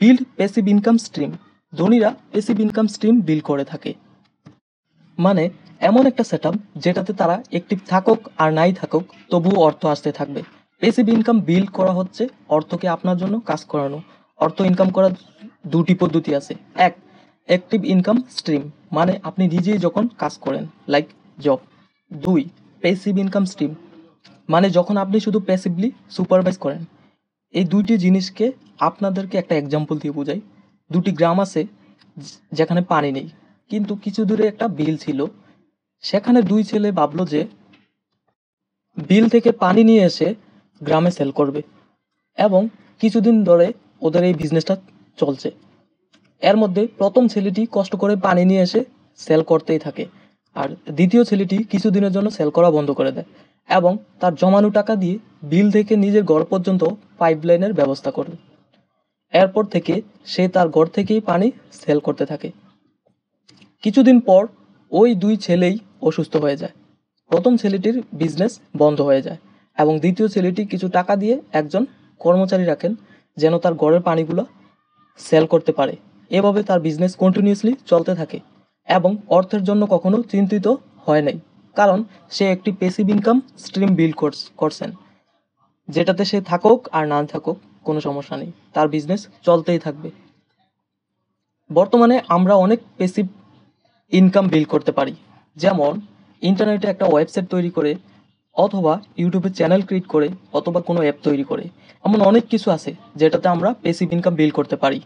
Build passive income stream. ধনীরা passive income stream build করে থাকে, মানে এমন একটা সেটআপ যেটাতে তারা অ্যাক্টিভ থাকুক আর নাই থাকুক তবুও অর্থ আসতে থাকবে। প্যাসিভ ইনকাম বিল্ড করা হচ্ছে অর্থকে আপনার জন্য কাজ করানো। অর্থ ইনকাম করার দুটি পদ্ধতি আছে। এক, অ্যাক্টিভ ইনকাম স্ট্রিম, মানে আপনি নিজেই যখন কাজ করেন, লাইক জব। দুই, প্যাসিভ ইনকাম স্ট্রিম, মানে যখন আপনি শুধু প্যাসিভলি সুপারভাইজ করেন। এই দুইটি জিনিসকে আপনাদেরকে একটা এক্সাম্পল দিয়ে বোঝাই। দুটি গ্রাম আছে যেখানে পানি নেই, কিন্তু কিছু দূরে একটা বিল ছিল। সেখানে দুই ছেলে ভাবলো যে বিল থেকে পানি নিয়ে এসে গ্রামে সেল করবে, এবং কিছুদিন ধরে ওদের এই বিজনেসটা চলছে। এর মধ্যে প্রথম ছেলেটি কষ্ট করে পানি নিয়ে এসে সেল করতেই থাকে, আর দ্বিতীয় ছেলেটি কিছুদিনের জন্য সেল করা বন্ধ করে দেয় এবং তার জমানো টাকা দিয়ে বিল থেকে নিজের ঘর পর্যন্ত পাইপলাইনের ব্যবস্থা করে। এরপর থেকে সে তার ঘর থেকেই পানি সেল করতে থাকে। কিছুদিন পর ওই দুই ছেলেই অসুস্থ হয়ে যায়। প্রথম ছেলেটির বিজনেস বন্ধ হয়ে যায় এবং দ্বিতীয় ছেলেটি কিছু টাকা দিয়ে একজন কর্মচারী রাখেন যেন তার ঘরের পানিগুলো সেল করতে পারে। এভাবে তার বিজনেস কন্টিনিউয়াসলি চলতে থাকে এবং অর্থের জন্য কখনো চিন্তিত হয় নাই, কারণ সে একটি প্যাসিভ ইনকাম স্ট্রিম বিল্ড করছেন, যেটাতে সে থাকুক আর না থাকুক কোনো সমস্যা নেই, তার বিজনেস চলতেই থাকবে। বর্তমানে আমরা অনেক প্যাসিভ ইনকাম বিল্ড করতে পারি, যেমন ইন্টারনেটে একটা ওয়েবসাইট তৈরি করে, অথবা ইউটিউবে চ্যানেল ক্রিয়েট করে, অথবা কোনো অ্যাপ তৈরি করে। এমন অনেক কিছু আছে যেটাতে আমরা প্যাসিভ ইনকাম বিল্ড করতে পারি।